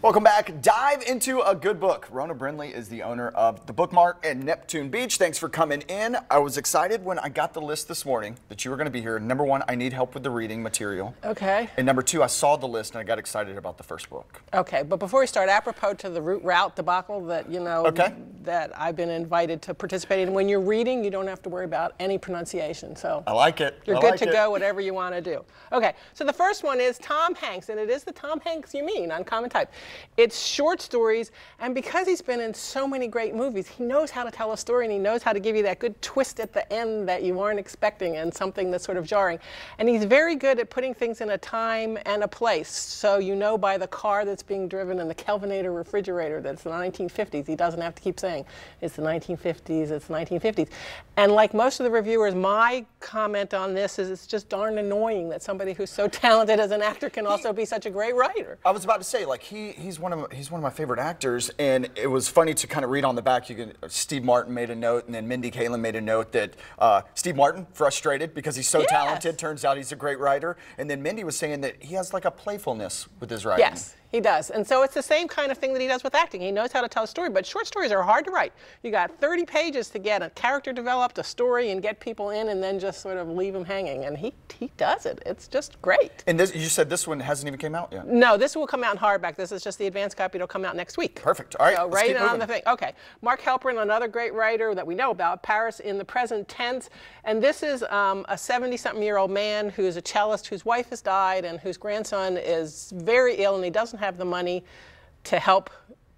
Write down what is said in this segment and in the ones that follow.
Welcome back. Dive into a good book. Rona Brindley is the owner of the BookMark in Neptune Beach. Thanks for coming in. I was excited when I got the list this morning that you were going to be here. Number one, I need help with the reading material. Okay. And number two, I saw the list and I got excited about the first book. Okay, but before we start, apropos to the route debacle that, that I've been invited to participate in, when you're reading, you don't have to worry about any pronunciation. So I like it. You're good to go, whatever you want to do. Okay, so the first one is Tom Hanks, and it is the Tom Hanks you mean, Uncommon Type. It's short stories, and because he's been in so many great movies, he knows how to tell a story, and he knows how to give you that good twist at the end that you aren't expecting and something that's sort of jarring. And he's very good at putting things in a time and a place. So you know by the car that's being driven and the Kelvinator refrigerator that it's the 1950s. He doesn't have to keep saying, it's the 1950s, it's the 1950s. And like most of the reviewers, my comment on this is it's just darn annoying that somebody who's so talented as an actor can also be such a great writer. I was about to say, like, he's one of my favorite actors, and it was funny to kind of read on the back. Steve Martin made a note, and then Mindy Kaling made a note that Steve Martin frustrated because he's so talented. Turns out he's a great writer, and then Mindy was saying that he has like a playfulness with his writing. Yes. He does. And so it's the same kind of thing that he does with acting. He knows how to tell a story, but short stories are hard to write. You got 30 pages to get a character developed, a story, and get people in, and then just sort of leave them hanging. And he does it. It's just great. And this, you said this one hasn't even came out yet? No, this will come out in hardback. This is just the advanced copy. It'll come out next week. Perfect. All right. So right on the thing. Okay. Mark Halperin, another great writer that we know about, Paris in the Present Tense. And this is a 70-something-year-old man who's a cellist whose wife has died and whose grandson is very ill, and he doesn't have the money to help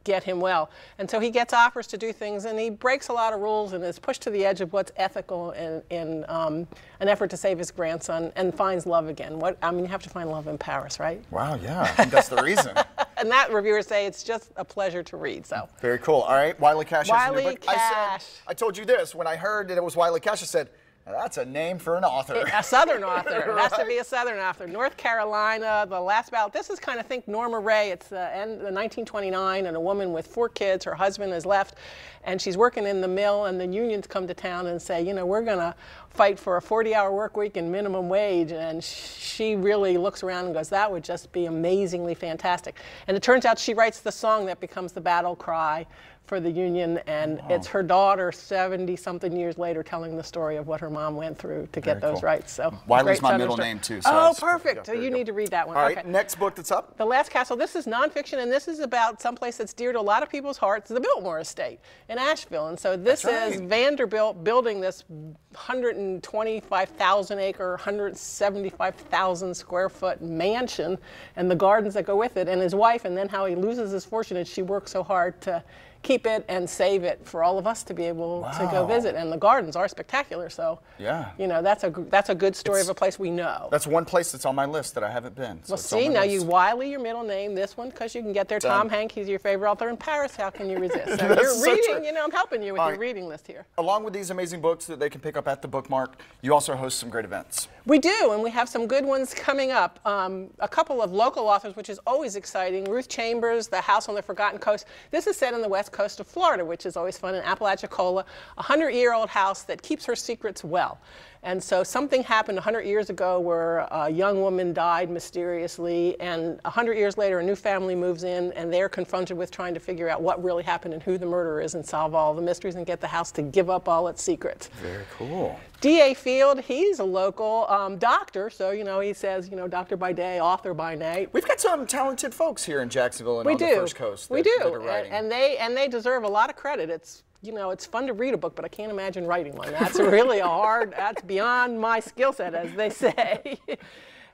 get him well. And so he gets offers to do things, and he breaks a lot of rules and is pushed to the edge of what's ethical in an effort to save his grandson, and finds love again. I mean, you have to find love in Paris, right? Wow, yeah, I think that's the reason. And that reviewers say it's just a pleasure to read. So very cool. All right, Wiley Cash. Wiley Cash. I told you this when I heard that it was Wiley Cash. I said, that's a name for an author. A Southern author. It has to Right? be a Southern author. North Carolina, the last battle. This is kind of, think Norma Ray. It's the end of 1929, and a woman with 4 kids. Her husband has left, and she's working in the mill, and the unions come to town and say, you know, we're going to fight for a 40-hour work week and minimum wage. And she really looks around and goes, that would just be amazingly fantastic. And it turns out she writes the song that becomes the battle cry for the union, and it's her daughter 70-something years later telling the story of what her mom went through to get those rights. So Wiley's my middle name too. So oh, perfect. So you need to read that one. All right, next book that's up. The Last Castle. This is nonfiction, and this is about someplace that's dear to a lot of people's hearts, the Biltmore Estate in Asheville. And so this is Vanderbilt building this 125,000 acre, 175,000 square foot mansion and the gardens that go with it, and his wife, and then how he loses his fortune, and she works so hard to keep it and save it for all of us to be able to go visit. And the gardens are spectacular. So you know, that's a good story of a place we know. That's one place that's on my list that I haven't been. So well, see, now you Wiley your middle name, this one, because you can get there. Tom Hanks, he's your favorite author in Paris. How can you resist? So you're reading, you know, I'm helping you with your reading list here. Along with these amazing books that they can pick up at the BookMark, you also host some great events. We do, and we have some good ones coming up. A couple of local authors, which is always exciting. Ruth Chambers, The House on the Forgotten Coast. This is set in the west coast of Florida, which is always fun, in Apalachicola, a 100-year-old house that keeps her secrets well. And so something happened 100 years ago where a young woman died mysteriously, and 100 years later a new family moves in, and they're confronted with trying to figure out what really happened and who the murderer is and solve all the mysteries and get the house to give up all its secrets. Very cool. D.A. Field, he's a local doctor, so, you know, he says, you know, doctor by day, author by night. We've got some talented folks here in Jacksonville and on the First Coast. We do, and they deserve a lot of credit. It's, you know, it's fun to read a book, but I can't imagine writing one. That's really a hard, that's beyond my skill set, as they say.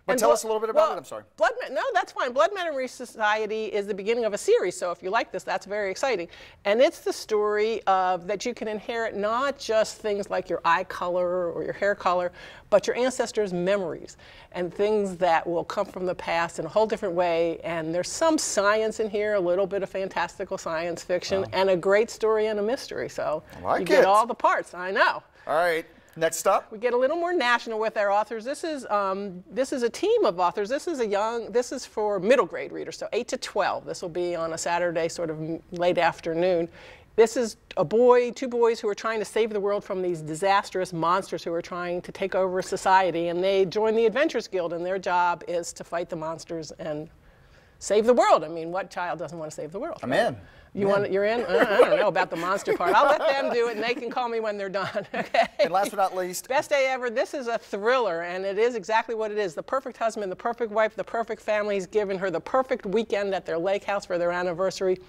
But tell us a little bit about it, I'm sorry. No, that's fine. Blood Memory Society is the beginning of a series, so if you like this, that's very exciting. And it's the story of that you can inherit not just things like your eye color or your hair color, but your ancestors' memories and things that will come from the past in a whole different way. And there's some science in here, a little bit of fantastical science fiction, and a great story and a mystery. So you get all the parts, I know. All right. Next up, we get a little more national with our authors. This is a team of authors. This is for middle grade readers, so 8 to 12. This will be on a Saturday, sort of late afternoon. This is two boys who are trying to save the world from these disastrous monsters who are trying to take over society, and they join the Adventures Guild, and their job is to fight the monsters and save the world. I mean, what child doesn't want to save the world? I'm in. You're in? I don't know about the monster part. I'll let them do it, and they can call me when they're done, okay? And last but not least. Best Day Ever. This is a thriller, and it is exactly what it is. The perfect husband, the perfect wife, the perfect family. He's given her the perfect weekend at their lake house for their anniversary.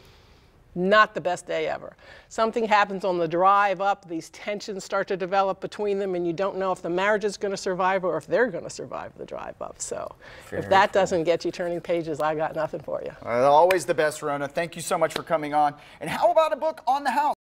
Not the best day ever. Something happens on the drive up. These tensions start to develop between them, and you don't know if the marriage is going to survive or if they're going to survive the drive up. So if that doesn't get you turning pages, I got nothing for you. Always the best, Rona. Thank you so much for coming on. And how about a book on the house?